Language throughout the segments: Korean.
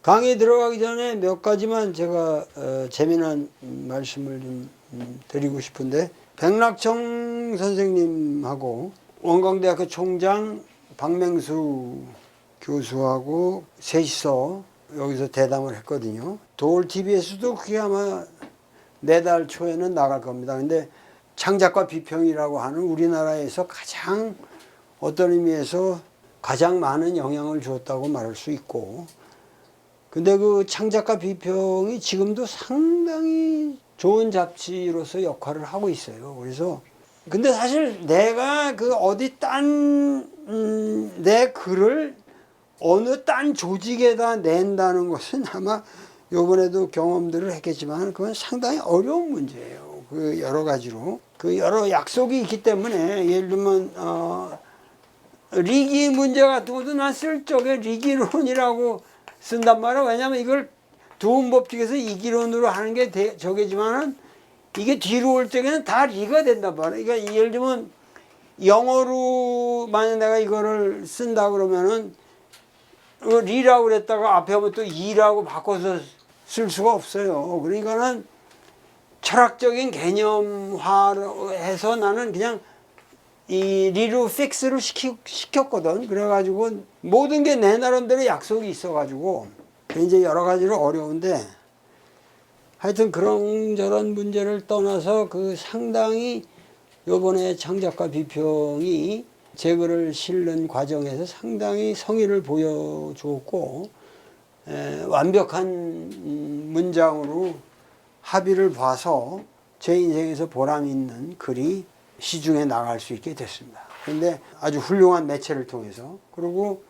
강의 들어가기 전에 몇 가지만 제가 재미난 말씀을 좀 드리고 싶은데, 백낙청 선생님하고 원광대학교 총장 박맹수 교수하고 셋이서 여기서 대담을 했거든요. 도올TV에서도 그게 아마 내달 초에는 나갈 겁니다. 근데 창작과 비평이라고 하는 우리나라에서 가장 어떤 의미에서 가장 많은 영향을 주었다고 말할 수 있고, 근데 그 창작과 비평이 지금도 상당히 좋은 잡지로서 역할을 하고 있어요. 그래서 근데 사실 내가 그 어디 내 글을 어느 딴 조직에다 낸다는 것은 아마 요번에도 경험들을 했겠지만 그건 상당히 어려운 문제예요. 그 여러 가지로 그 여러 약속이 있기 때문에, 예를 들면 리기 문제 같은 것도 난 쓸 적에 리기론이라고 쓴단 말이야. 왜냐면 이걸 두음법칙에서 이기론으로 하는 게 저게지만은 이게 뒤로 올 적에는 다 리가 된단 말이야. 그러니까 예를 들면 영어로 만약 내가 이거를 쓴다 그러면은 리라고 그랬다가 앞에 하면 또 이라고 바꿔서 쓸 수가 없어요. 그러니까는 철학적인 개념화로 해서 나는 그냥 이 리로 픽스를 시켰거든. 그래가지고 모든 게 내 나름대로 약속이 있어가지고 이제 여러 가지로 어려운데, 하여튼 그런저런 문제를 떠나서 그 상당히 요번에 창작과 비평이 제 글을 실는 과정에서 상당히 성의를 보여주었고, 완벽한 문장으로 합의를 봐서 제 인생에서 보람 있는 글이 시중에 나갈 수 있게 됐습니다. 그런데 아주 훌륭한 매체를 통해서, 그리고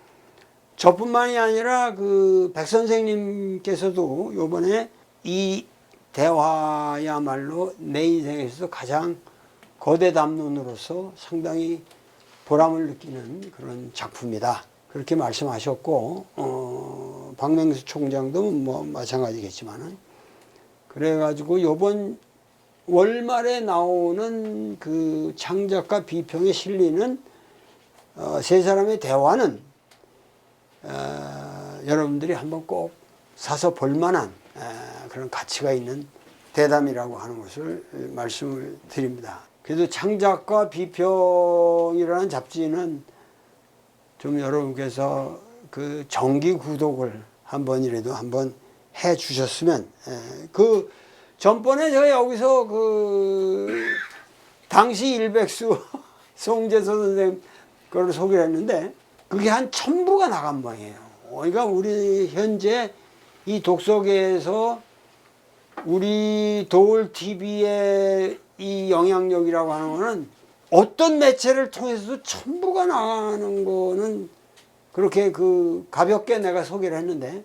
저뿐만이 아니라 그 백 선생님께서도 요번에 이 대화야말로 내 인생에서도 가장 거대 담론으로서 상당히 보람을 느끼는 그런 작품이다, 그렇게 말씀하셨고, 박맹수 총장도 뭐 마찬가지겠지만은, 그래가지고 요번 월말에 나오는 그 창작과 비평에 실리는 세 사람의 대화는 여러분들이 한번 꼭 사서 볼만한 그런 가치가 있는 대담이라고 하는 것을 말씀을 드립니다. 그래도 창작과 비평이라는 잡지는 좀 여러분께서 그 정기 구독을 한 번이라도 한번 해 주셨으면, 그 전번에 제가 여기서 그 당시 일백수 송재서 선생님 그걸 소개를 했는데 그게 한 1000부가 나간 모양이에요. 그러니까 우리 현재 이 독서계에서 우리 도올TV의 이 영향력이라고 하는 거는 어떤 매체를 통해서도 1000부가 나가는 거는 그렇게 그 가볍게 내가 소개를 했는데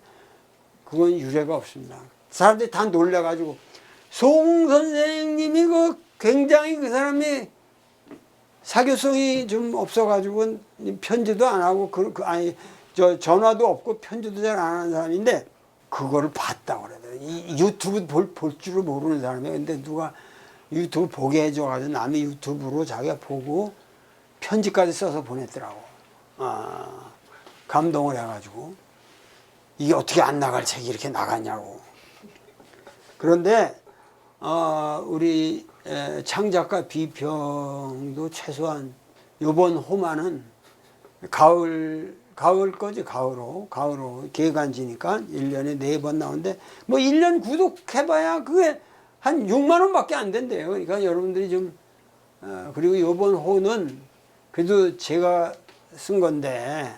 그건 유례가 없습니다. 사람들이 다 놀래가지고, 송 선생님이 그 굉장히 그 사람이 사교성이 좀 없어가지고 편지도 안 하고 아니 전화도 없고 편지도 잘 안 하는 사람인데 그거를 봤다고 그래요. 이 유튜브 볼 줄을 모르는 사람이에요. 근데 누가 유튜브 보게 해줘가지고 남의 유튜브로 자기가 보고 편지까지 써서 보냈더라고. 감동을 해가지고 이게 어떻게 안 나갈 책이 이렇게 나갔냐고. 그런데 우리 창작과 비평도 최소한 요번 호만은 가을 거지, 가을호 개간지니까 1년에 4번 나오는데 뭐 1년 구독해봐야 그게 한 6만 원밖에 안 된대요. 그러니까 여러분들이 좀 그리고 요번 호는 그래도 제가 쓴 건데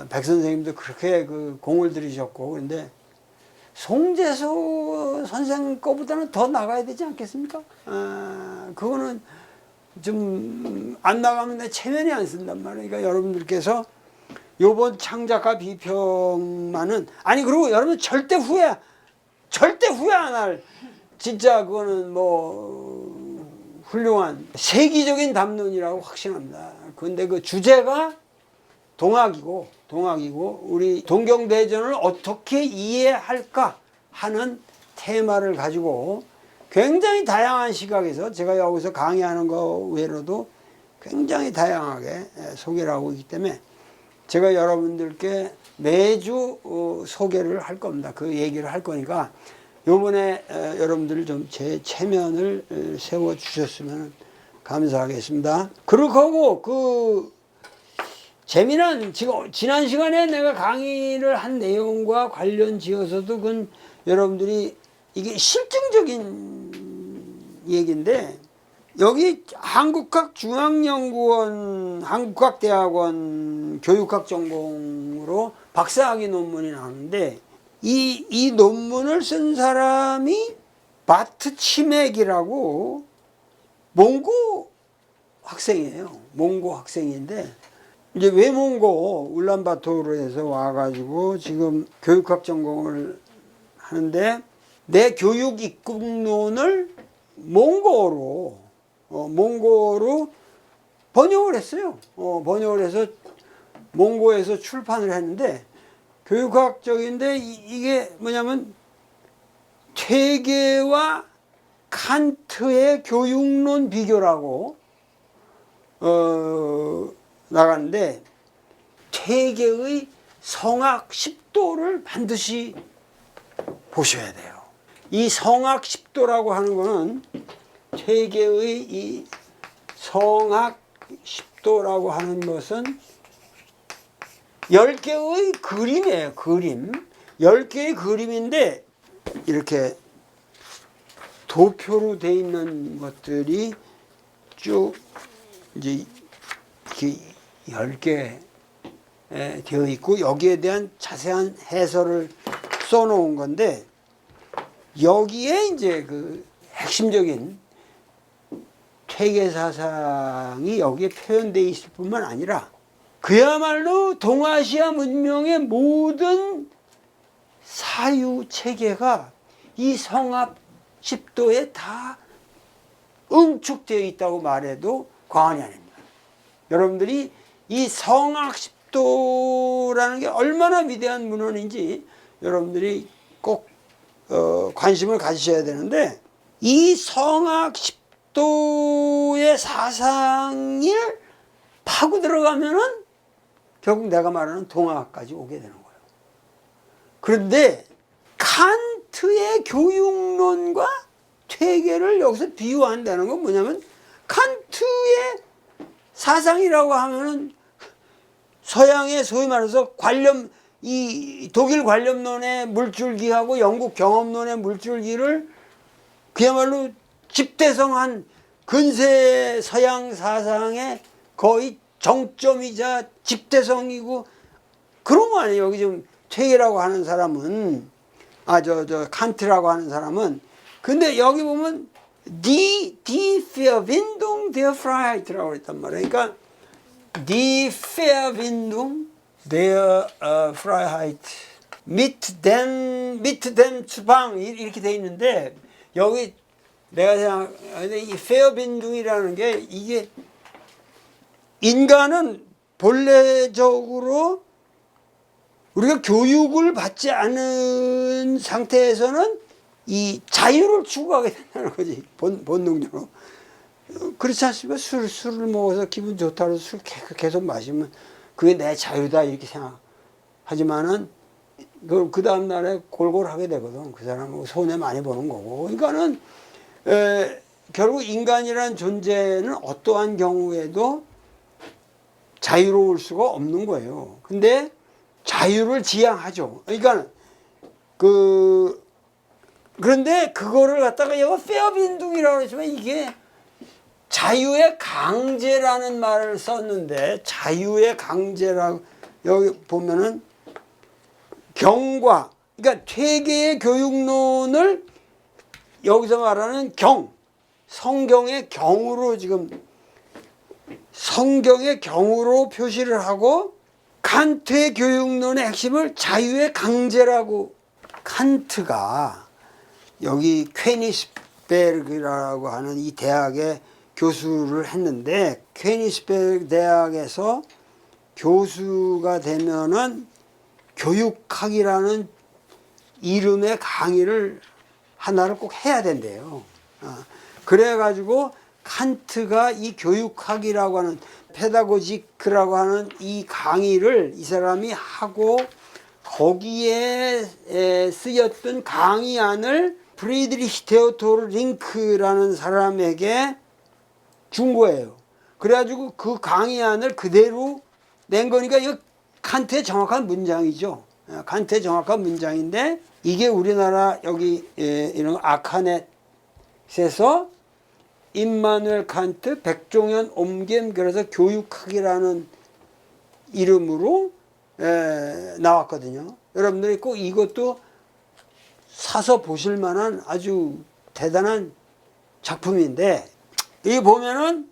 백 선생님도 그렇게 그 공을 들이셨고, 그런데 송재수 선생 거보다는 더 나가야 되지 않겠습니까? 그거는 좀 안 나가면 내 체면이 안 쓴단 말이에요. 그러니까 여러분들께서 요번 창작과 비평만은, 아니 그리고 여러분 절대 후회 안 할, 진짜 그거는 뭐 훌륭한 세기적인 담론이라고 확신합니다. 그런데 그 주제가 동학이고 우리 동경대전을 어떻게 이해할까 하는 테마를 가지고 굉장히 다양한 시각에서 제가 여기서 강의하는 거 외로도 굉장히 다양하게 소개를 하고 있기 때문에 제가 여러분들께 매주 소개를 할 겁니다. 그 얘기를 할 거니까 요번에 여러분들 좀 제 체면을 세워 주셨으면 감사하겠습니다. 그렇고 그 재미난 지금 지난 시간에 내가 강의를 한 내용과 관련 지어서도 그건 여러분들이 이게 실증적인 얘기인데 여기 한국학중앙연구원 한국학대학원 교육학 전공으로 박사학위 논문이 나오는데 이 논문을 쓴 사람이 바트 치맥이라고 몽고 학생이에요. 몽고 학생인데 이제 외몽고 울란바토르에서 와가지고 지금 교육학 전공을 하는데 내 교육 입국론을 몽고로 번역을 했어요. 번역을 해서 몽고에서 출판을 했는데 교육학적인데 이게 뭐냐면 퇴계와 칸트의 교육론 비교라고 나가는데 퇴계의 성학 10도를 반드시 보셔야 돼요. 이 성학 10도라고 하는 거는 퇴계의 이 성학 10도라고 하는 것은 10개의 그림이에요. 그림. 10개의 그림인데 이렇게 도표로 돼 있는 것들이 쭉 이제 이렇게 10개 되어 있고 여기에 대한 자세한 해설을 써놓은 건데 여기에 이제 그 핵심적인 퇴계 사상이 여기에 표현되어 있을 뿐만 아니라 그야말로 동아시아 문명의 모든 사유 체계가 이 성합 10도에 다 응축되어 있다고 말해도 과언이 아닙니다. 여러분들이 이 성학 10도라는 게 얼마나 위대한 문헌인지 여러분들이 꼭 관심을 가지셔야 되는데 이 성학 10도의 사상을 파고 들어가면은 결국 내가 말하는 동화까지 오게 되는 거예요. 그런데 칸트의 교육론과 퇴계를 여기서 비유한다는 건 뭐냐면 칸트의 사상이라고 하면은 서양의 소위 말해서 관념 이 독일 관념론의 물줄기하고 영국 경험론의 물줄기를 그야말로 집대성한 근세 서양 사상의 거의 정점이자 집대성이고 그런 거 아니에요. 여기 지금 퇴계라고 하는 사람은 칸트라고 하는 사람은 근데 여기 보면 die Verwindung der Freiheit라고 했단 말이에요. 그러니까 die Verwindung der Freiheit mit dem Zwang 이렇게 돼 있는데 여기 내가 생각하는데 이 Verwindung이라는 게 이게 인간은 본래적으로 우리가 교육을 받지 않은 상태에서는 이 자유를 추구하게 된다는 거지 본능적으로. 그렇지 않습니까? 술을 먹어서 기분 좋다고 술 계속 마시면 그게 내 자유다 이렇게 생각하지만은 그 다음 날에 골골하게 되거든. 그 사람은 손해 많이 보는 거고. 그러니까는 결국 인간이란 존재는 어떠한 경우에도 자유로울 수가 없는 거예요. 근데 자유를 지향하죠. 그러니까 그런데 그거를 갖다가 여기 페어빈둥이라고 했지만 이게 자유의 강제라는 말을 썼는데 자유의 강제라고 여기 보면은 경과 그러니까 퇴계의 교육론을 여기서 말하는 성경의 경으로 지금 성경의 경으로 표시를 하고 칸트의 교육론의 핵심을 자유의 강제라고 칸트가 여기 퀘니스베르그라고 하는 이 대학에 교수를 했는데 퀘니스베르그 대학에서 교수가 되면은 교육학이라는 이름의 강의를 하나를 꼭 해야 된대요. 그래가지고 칸트가 이 교육학이라고 하는 페다고지크라고 하는 이 강의를 이 사람이 하고 거기에 쓰였던 강의안을 프리드리히 테오토르 링크라는 사람에게 준 거예요. 그래가지고 그 강의안을 그대로 낸 거니까 이거 칸트의 정확한 문장이죠. 칸트의 정확한 문장인데 이게 우리나라 여기 이런 아카넷에서 임마누엘 칸트 백종현 옴겜 그래서 교육학이라는 이름으로 나왔거든요. 여러분들이 꼭 이것도 사서 보실 만한 아주 대단한 작품인데 여기 보면은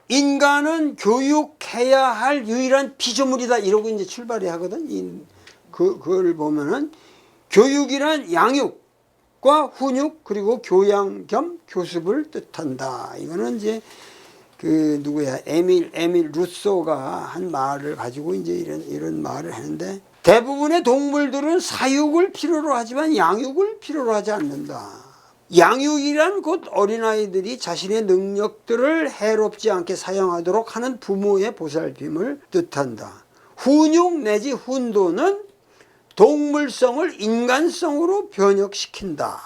인간은 교육해야 할 유일한 피조물이다 이러고 이제 출발이 하거든. 그걸 보면은 교육이란 양육과 훈육 그리고 교양 겸 교습을 뜻한다. 이거는 이제 그 누구야 에밀 루소가 한 말을 가지고 이제 이런 말을 하는데 대부분의 동물들은 사육을 필요로 하지만 양육을 필요로 하지 않는다. 양육이란 곧 어린아이들이 자신의 능력들을 해롭지 않게 사용하도록 하는 부모의 보살핌을 뜻한다. 훈육 내지 훈도는 동물성을 인간성으로 변혁시킨다.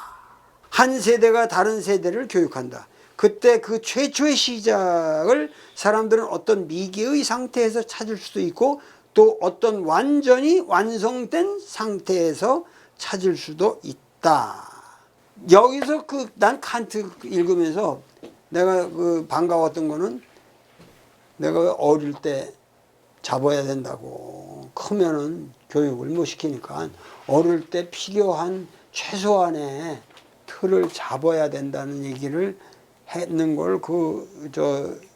한 세대가 다른 세대를 교육한다. 그때 그 최초의 시작을 사람들은 어떤 미개의 상태에서 찾을 수도 있고 또 어떤 완전히 완성된 상태에서 찾을 수도 있다. 여기서 난 칸트 읽으면서 내가 반가웠던 거는 내가 어릴 때 잡아야 된다고 크면은 교육을 못 시키니까 어릴 때 필요한 최소한의 틀을 잡아야 된다는 얘기를 했는 걸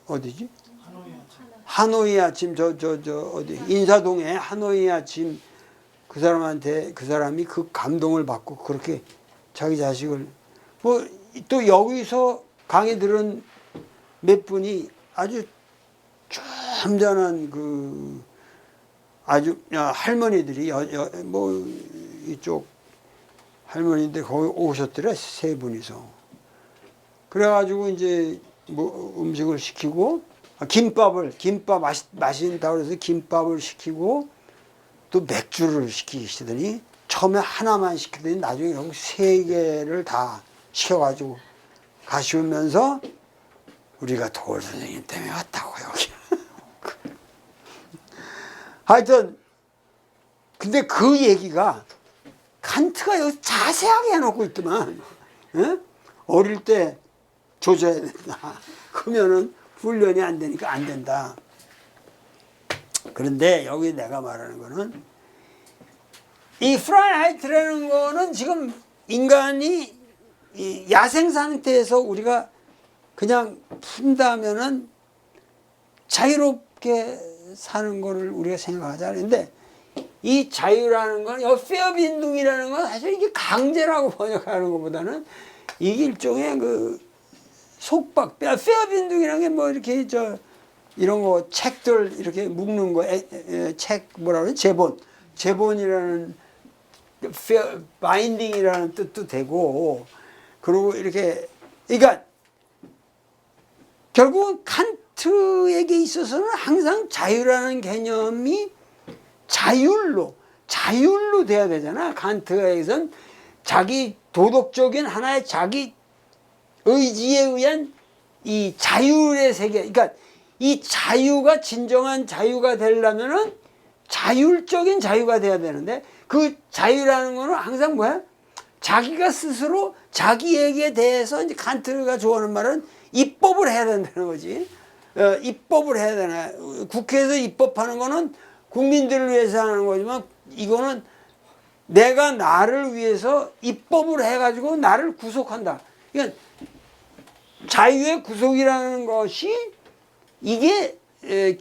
어디지? 하노이 아침 어디 인사동에 하노이 아침 그 사람이 그 감동을 받고 그렇게 자기 자식을 또 여기서 강의 들은 몇 분이 아주 점잖은 아주 할머니들이 이쪽 할머니들 거기 오셨더래 세 분이서 그래가지고 이제 음식을 시키고 김밥 맛있다고 그래서 김밥을 시키고 또 맥주를 시키시더니 처음에 하나만 시키더니 나중에 여기 세 개를 다 시켜가지고 가시면서 우리가 도울 선생님 때문에 왔다고 여기. 하여튼 근데 그 얘기가 칸트가 여기 자세하게 해놓고 있더만. 에? 어릴 때 조져야 된다. 그러면은 훈련이 안 되니까 안 된다. 그런데 여기 내가 말하는 거는 이 프라이하이트라는 거는 지금 인간이 이 야생 상태에서 우리가 그냥 푼다면은 자유롭게 사는 거를 우리가 생각하자는데 이 자유라는 건, 이 페어빈둥이라는 건 사실 이게 강제라고 번역하는 것보다는 이게 일종의 속박, 페어빈둥이라는 게 뭐 이렇게 이런 거 책들 이렇게 묶는 거, 책 뭐라 그래? 제본이라는 바인딩이라는 뜻도 되고, 그리고 이렇게, 그러니까 결국은 칸트에게 있어서는 항상 자유라는 개념이 자율로 돼야 되잖아. 칸트에게선 자기 도덕적인 하나의 자기 의지에 의한 이 자율의 세계, 그러니까 이 자유가 진정한 자유가 되려면은 자율적인 자유가 돼야 되는데, 그 자유라는 거는 항상 뭐야? 자기가 스스로 자기에게 대해서, 이제 칸트가 좋아하는 말은 입법을 해야 된다는 거지. 입법을 해야 되나. 국회에서 입법하는 거는 국민들을 위해서 하는 거지만, 이거는 내가 나를 위해서 입법을 해가지고 나를 구속한다. 그러니까 자유의 구속이라는 것이 이게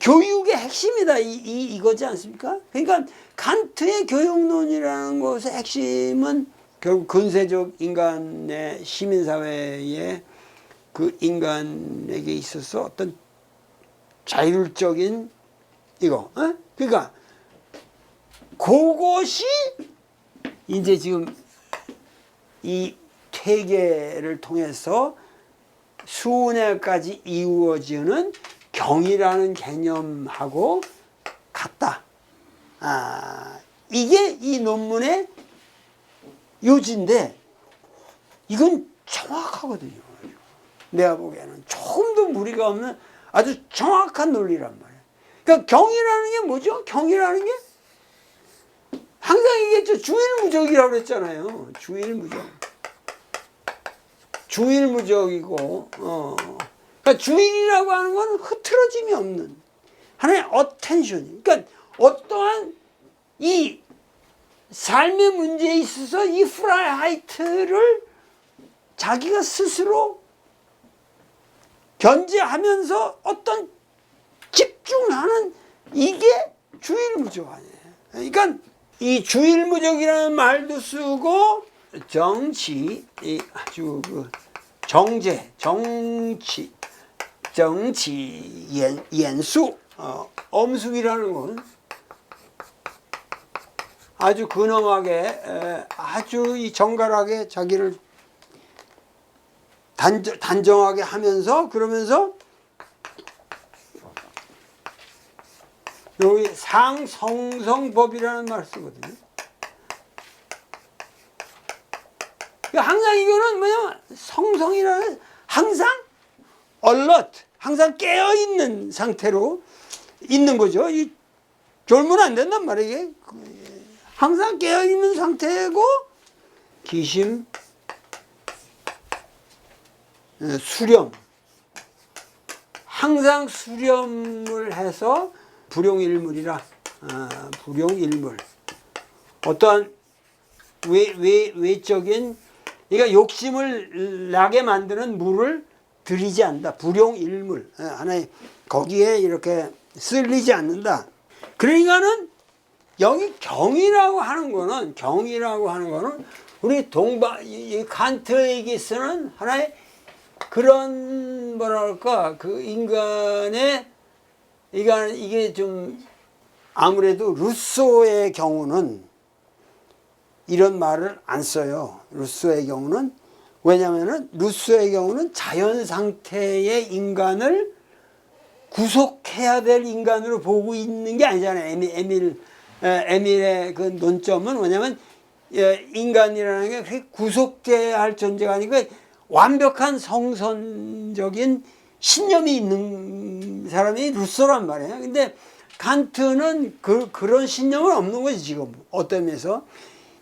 교육의 핵심이다. 이거지 않습니까? 그러니까 칸트의 교육론이라는 것의 핵심은 결국 근세적 인간의 시민사회의 그 인간에게 있어서 어떤 자율적인 이거, 그러니까 그것이 이제 지금 이 퇴계를 통해서 수훈회까지 이루어지는 경이라는 개념하고 같다. 이게 이 논문의 요지인데 이건 정확하거든요. 내가 보기에는 조금도 무리가 없는 아주 정확한 논리란 말이에요. 그러니까 경이라는 게 뭐죠? 경이라는 게 항상 얘기했죠. 주일무적이라고 그랬잖아요. 주일무적. 주일무적이고, 그러니까 주일이라고 하는 건 흐트러짐이 없는 하나의 어텐션. 그러니까 어떠한 이 삶의 문제에 있어서 이 프라이하이트를 자기가 스스로 견제하면서 어떤 집중하는 이게 주일무적 아니에요. 그러니까 이 주일무적이라는 말도 쓰고 정치, 아주 정제, 정치, 연수, 엄숙이라는 건 아주 근엄하게, 아주 이 정갈하게 자기를 단정하게 하면서 그러면서 여기 상성성법이라는 말을 쓰거든요. 항상 이거는 뭐냐면 성성이라는 항상 alert, 항상 깨어있는 상태로 있는 거죠. 이 졸면 안 된단 말이에요. 항상 깨어있는 상태고 기심, 수렴, 항상 수렴을 해서 불용일물이라, 불용일물. 어떠한 외적인, 그러니까 욕심을 나게 만드는 물을 들이지 않는다. 불용일물. 하나의, 거기에 이렇게 쓸리지 않는다. 그러니까는 여기 경이라고 하는 거는, 우리 이 칸트에게 쓰는 하나의 그런 뭐랄까 그 인간의 이게 좀 아무래도 루소의 경우는 이런 말을 안 써요. 루소의 경우는 왜냐하면은 루소의 경우는 자연 상태의 인간을 구속해야 될 인간으로 보고 있는 게 아니잖아요. 에밀의 그 논점은 뭐냐면 인간이라는 게 그렇게 구속돼야 할 존재가 아니고 완벽한 성선적인 신념이 있는 사람이 루소란 말이에요. 근데 칸트는 그런 신념은 없는 거지, 지금. 어떤 면에서.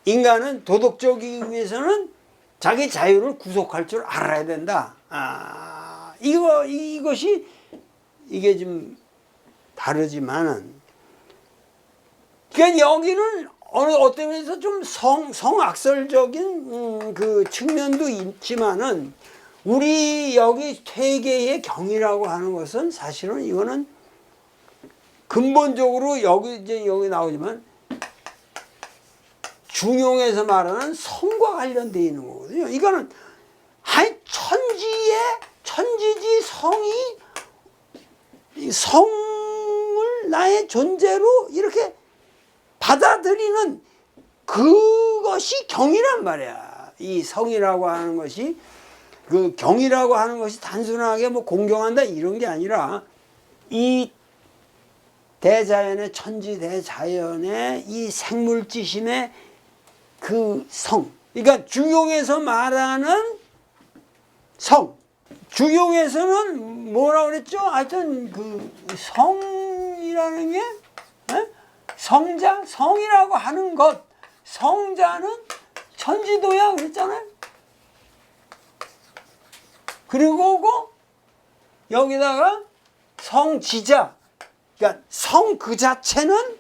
인간은 도덕적이기 위해서는 자기 자유를 구속할 줄 알아야 된다. 이것이, 이게 좀 다르지만은. 그러니까 여기는 어떤 면에서 좀 성악설적인 그 측면도 있지만은 우리 여기 퇴계의 경이라고 하는 것은 사실은 이거는 근본적으로 여기 나오지만 중용에서 말하는 성과 관련되어 있는 거거든요. 이거는 천지지 성을 나의 존재로 이렇게 받아들이는 그것이 경이란 말이야. 이 성이라고 하는 것이, 그 경이라고 하는 것이 단순하게 뭐 공경한다 이런 게 아니라 이 대자연의, 천지 대자연의 이 생물지심의 그 성, 그러니까 중용에서 말하는 성, 중용에서는 뭐라고 그랬죠? 하여튼 그 성이라는 게 성자, 성이라고 하는 것, 성자는 천지도야 그랬잖아요. 그리고 여기다가 성지자, 그러니까 성 그 자체는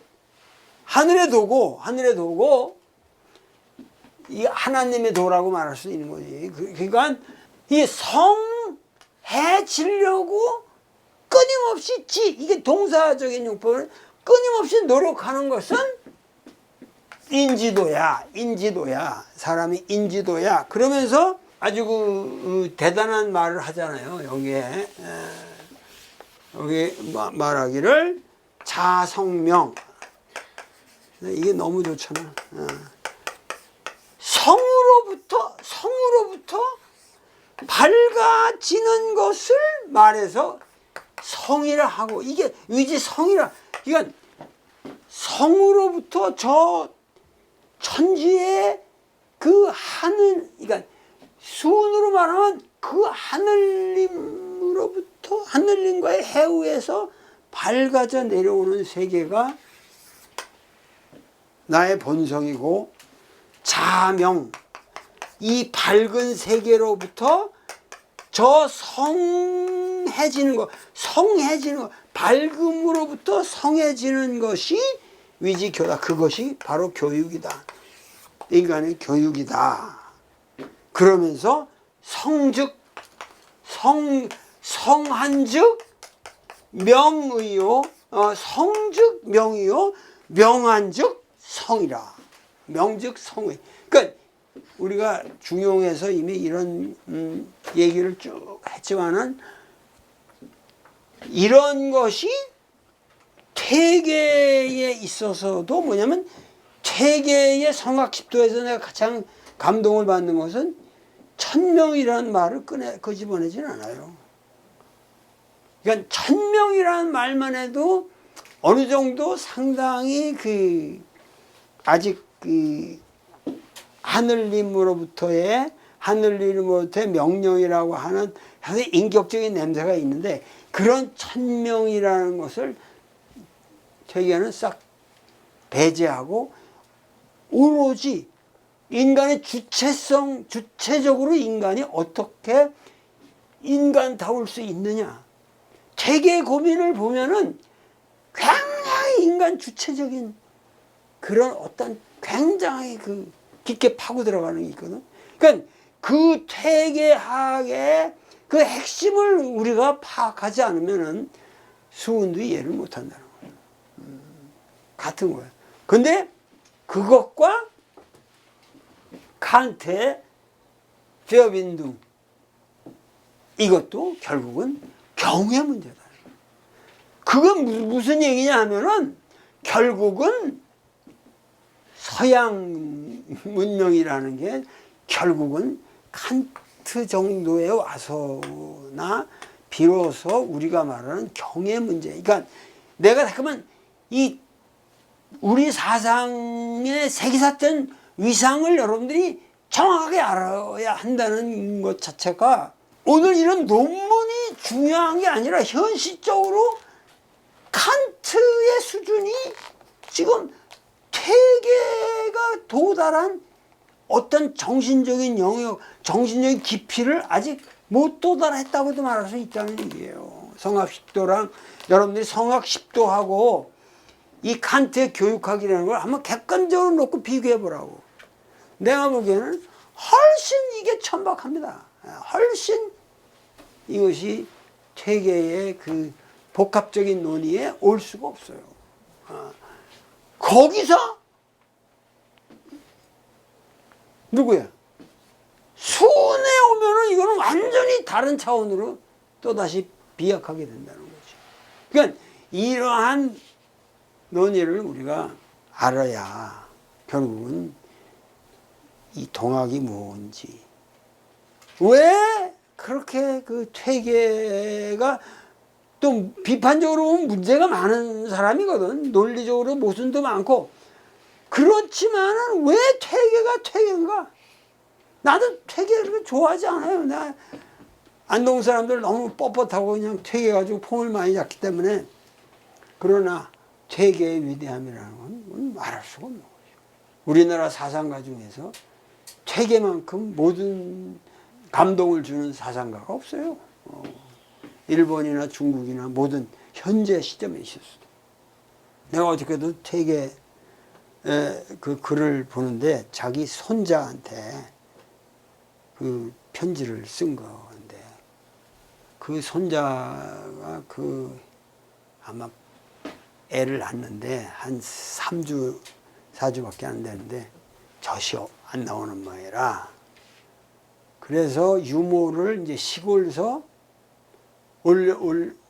하늘의 도고 이 하나님의 도라고 말할 수 있는 거지. 그러니까 이 성해지려고 끊임없이 이게 동사적인 용법을 끊임없이 노력하는 것은 인지도야. 사람이 인지도야. 그러면서 아주 그 대단한 말을 하잖아요. 여기 말하기를 자성명. 이게 너무 좋잖아. 성으로부터 밝아지는 것을 말해서 성이라 하고, 이게 위지성이라, 이건 성으로부터 저 천지의 그 하늘, 그러니까 수운으로 말하면 그 하늘님으로부터, 하늘님과의 해우에서 밝아져 내려오는 세계가 나의 본성이고, 자명, 이 밝은 세계로부터 저 성해지는 거, 밝음으로부터 성해지는 것이 위지교다. 그것이 바로 교육이다. 인간의 교육이다. 그러면서 성한즉 명의요, 성즉 명의요, 명한즉 성이라. 명즉 성의. 그러니까 우리가 중용에서 이미 이런 얘기를 쭉 했지만은, 이런 것이 퇴계에 있어서도 뭐냐면, 퇴계의 성학십도에서 내가 가장 감동을 받는 것은 천명이라는 말을 끄집어내진 않아요. 그러니까 천명이라는 말만 해도 어느 정도 상당히 아직 하늘님으로부터의 명령이라고 하는 상당히 인격적인 냄새가 있는데, 그런 천명이라는 것을 퇴계는 싹 배제하고 오로지 인간의 주체적으로 인간이 어떻게 인간다울 수 있느냐. 퇴계 고민을 보면은 굉장히 인간 주체적인 그런 어떤 굉장히 깊게 파고 들어가는 게 있거든. 그러니까 그 퇴계학의 그 핵심을 우리가 파악하지 않으면은 수운도 이해를 못 한다는 거예요. 같은 거예요. 근데 그것과 칸트의 페어빈둥, 이것도 결국은 경우의 문제다. 그건 무슨 얘기냐 하면은, 결국은 서양 문명이라는 게 결국은 칸트 정도에 와서나 비로소 우리가 말하는 경의 문제. 그러니까 내가 잠깐만 우리 사상의 세계사전 위상을 여러분들이 정확하게 알아야 한다는 것 자체가, 오늘 이런 논문이 중요한 게 아니라 현실적으로 칸트의 수준이 지금 퇴계가 도달한 어떤 정신적인 영역, 정신적인 깊이를 아직 못 도달했다고도 말할 수 있다는 얘기예요. 성학십도랑, 여러분들이 성학십도하고 이 칸트의 교육학이라는 걸 한번 객관적으로 놓고 비교해 보라고. 내가 보기에는 훨씬 이게 천박합니다. 훨씬 이것이 퇴계의 그 복합적인 논의에 올 수가 없어요. 거기서 누구야? 수운에 오면은 이거는 완전히 다른 차원으로 또다시 비약하게 된다는 거죠. 그러니까 이러한 논의를 우리가 알아야 결국은 이 동학이 뭔지, 왜 그렇게 퇴계가 또 비판적으로 보면 문제가 많은 사람이거든. 논리적으로 모순도 많고. 그렇지만은 왜 퇴계가 퇴계인가? 나도 퇴계를 좋아하지 않아요. 나 안동 사람들 너무 뻣뻣하고 그냥 퇴계가지고 폼을 많이 잡기 때문에. 그러나 퇴계의 위대함이라는 건 말할 수가 없는 거죠. 우리나라 사상가 중에서 퇴계만큼 모든 감동을 주는 사상가가 없어요. 일본이나 중국이나 모든 현재 시점에 있었어도. 내가 어저께도 퇴계 그 글을 보는데, 자기 손자한테 그 편지를 쓴 건데, 그 손자가 아마 애를 낳는데 한 3주, 4주밖에 안 되는데 젖이 안 나오는 모양이라, 그래서 유모를 이제 시골에서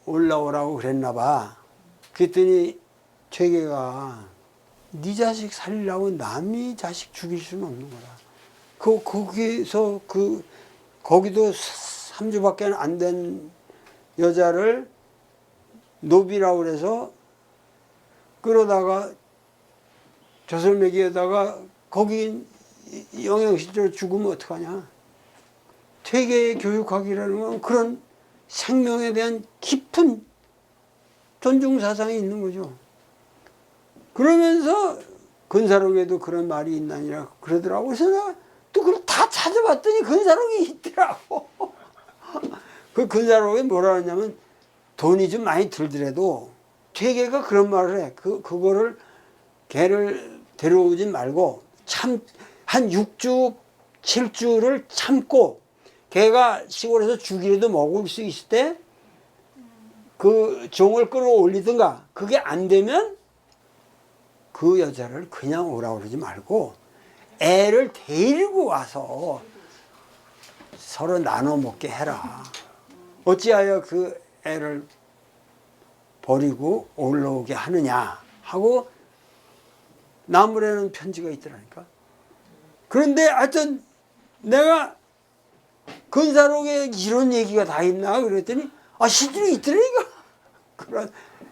올라오라고 그랬나 봐. 그랬더니 퇴계가 네 자식 살리려고 남이 자식 죽일 수는 없는 거라. 거기도 3주밖에 안 된 여자를 노비라고 그래서 끌어다가 젖을 먹이에다가 거기 영양실조로 죽으면 어떡하냐. 퇴계의 교육학이라는 건 그런 생명에 대한 깊은 존중사상이 있는 거죠. 그러면서 근사록에도 그런 말이 있나니라 그러더라고. 그래서 내가 또 그걸 다 찾아봤더니 근사록이 있더라고. 그 근사록에 뭐라 하냐면 돈이 좀 많이 들더라도 퇴계가 그런 말을 해. 그거를 개를 데려오지 말고 한 6주, 7주를 참고 개가 시골에서 죽이라도 먹을 수 있을 때 그 종을 끌어올리든가 그게 안 되면 그 여자를 그냥 오라고 그러지 말고 애를 데리고 와서 서로 나눠 먹게 해라. 어찌하여 그 애를 버리고 올라오게 하느냐 하고 나무라는 편지가 있더라니까. 그런데 하여튼 내가 근사록에 이런 얘기가 다 있나 그랬더니 실제로 있더라니까.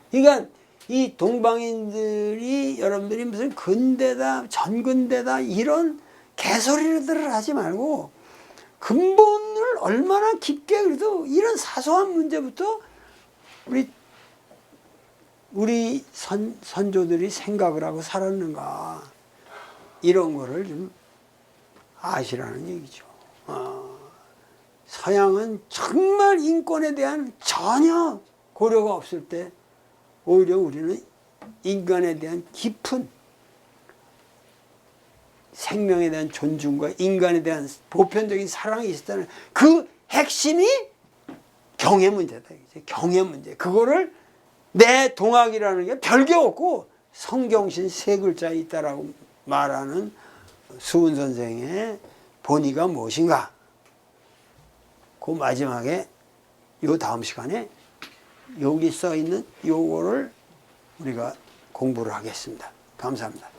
그러니까 이 동방인들이 여러분들이 무슨 근대다 전근대다 이런 개소리들을 하지 말고 근본을 얼마나 깊게 그래도 이런 사소한 문제부터 우리 선조들이 생각을 하고 살았는가 이런 거를 좀 아시라는 얘기죠. 서양은 정말 인권에 대한 전혀 고려가 없을 때 오히려 우리는 인간에 대한 깊은 생명에 대한 존중과 인간에 대한 보편적인 사랑이 있었다는 그 핵심이 경의 문제다. 경의 문제. 그거를 내 동학이라는 게 별게 없고 성경신 세 글자에 있다라고 말하는 수은 선생의 본의가 무엇인가? 그 마지막에 요 다음 시간에 여기 써 있는 요거를 우리가 공부를 하겠습니다. 감사합니다.